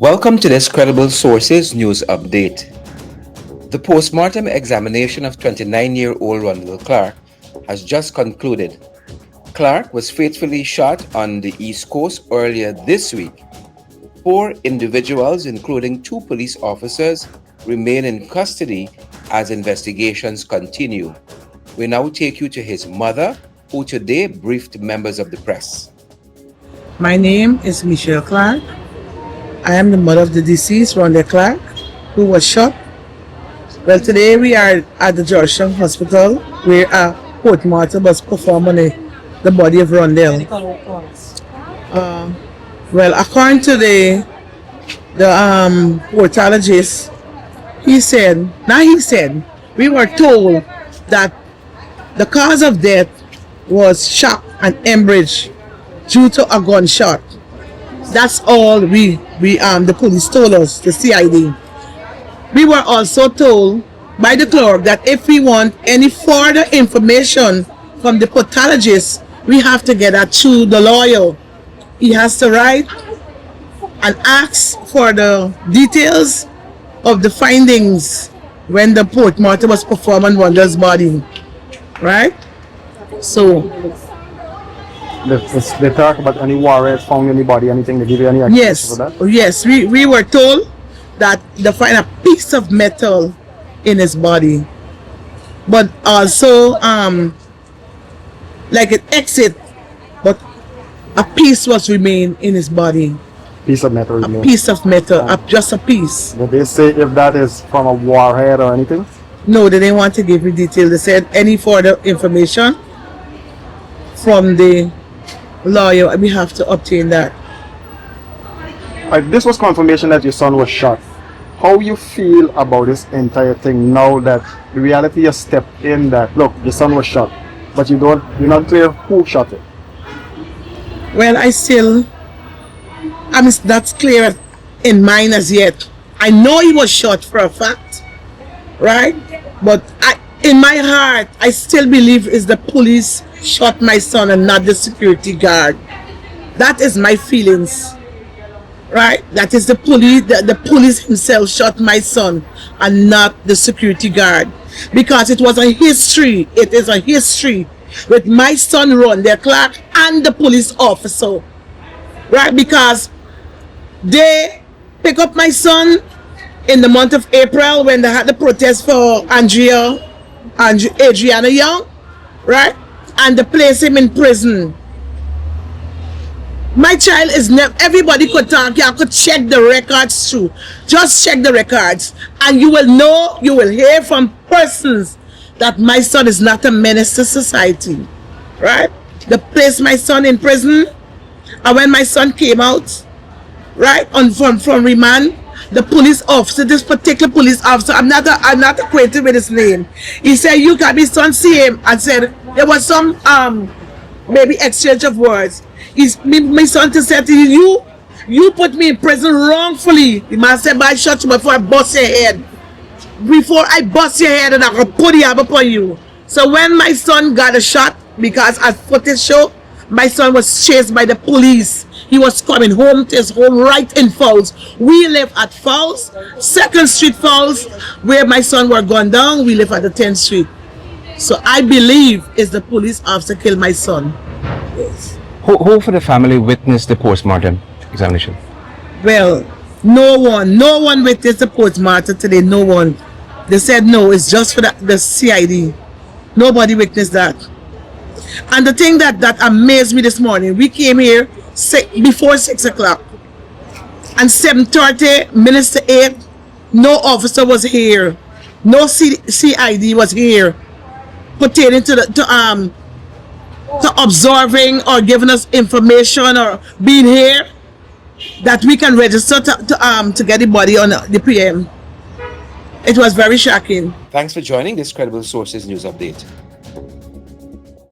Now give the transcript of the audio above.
Welcome to this Credible Sources news update. The postmortem examination of 29-year-old Rondell Clarke has just concluded. Clarke was fatally shot on the East Coast earlier this week. 4 individuals, including 2 police officers, remain in custody as investigations continue. We now take you to his mother, who today briefed members of the press. My name is Rondell Clarke. I am the mother of the deceased, Rondell Clarke, who was shot. Well, today we are at the Georgetown Hospital where a postmortem was performed on the body of Rondell. Well, according to the pathologist, we were told that the cause of death was shock and hemorrhage due to a gunshot. That's all the police told us, the CID. We were also told by the clerk that if we want any further information from the pathologist, we have to get that through the lawyer. He has to write and ask for the details of the findings when the postmortem was performed on Rondell's body. Right? So they talk about any warrants found in the body, anything, they give you any access for that? Yes, we were told that they find a piece of metal in his body, but also like an exit, but a piece was remain in his body. Piece of metal remain. Piece of metal, just a piece. Did they say if that is from a warhead or anything? No, they didn't want to give me detail. They said any further information from the lawyer, we have to obtain that. This was confirmation that your son was shot. How you feel about this entire thing now that the reality has stepped in that, look, your son was shot, but you're not clear who shot it? Well, I'm not clear in mine as yet. I know he was shot for a fact, right? But in my heart, I still believe it's the police shot my son and not the security guard. That is my feelings, right? That is the police himself shot my son and not the security guard, because it was a history. It is a history with my son Rondell Clarke and the police officer, right? Because they pick up my son in the month of April when they had the protest for Adriana Young, right? And they place him in prison. My child is never, everybody could talk, you could check the records too. Just check the records and you will know, you will hear from persons that my son is not a menace to society, right? They placed my son in prison, and when my son came out, right, from remand, the police officer, this particular police officer, I'm not acquainted with his name. He said, "You got me son, see him," and said there was some maybe exchange of words. My son said to you put me in prison wrongfully. The man said, "I shot you before I bust your head. Before I bust your head, and I will put the hammer upon you." So when my son got a shot, because as footage show, my son was chased by the police. He was coming home to his home right in Falls. We live at Falls, 2nd Street Falls, where my son was gunned down. We live at the 10th Street. So I believe it's the police officer killed my son. Yes. Who for the family witnessed the postmortem examination? Well, no one witnessed the postmortem today. No one. They said no, it's just for the CID. Nobody witnessed that. And the thing that amazed me this morning, we came here before 6 o'clock, and 7:30 minutes to 8, no officer was here, no CID was here pertaining to observing or giving us information or being here that we can register to get the body on the PM. It was very shocking. Thanks for joining this Credible Sources news update.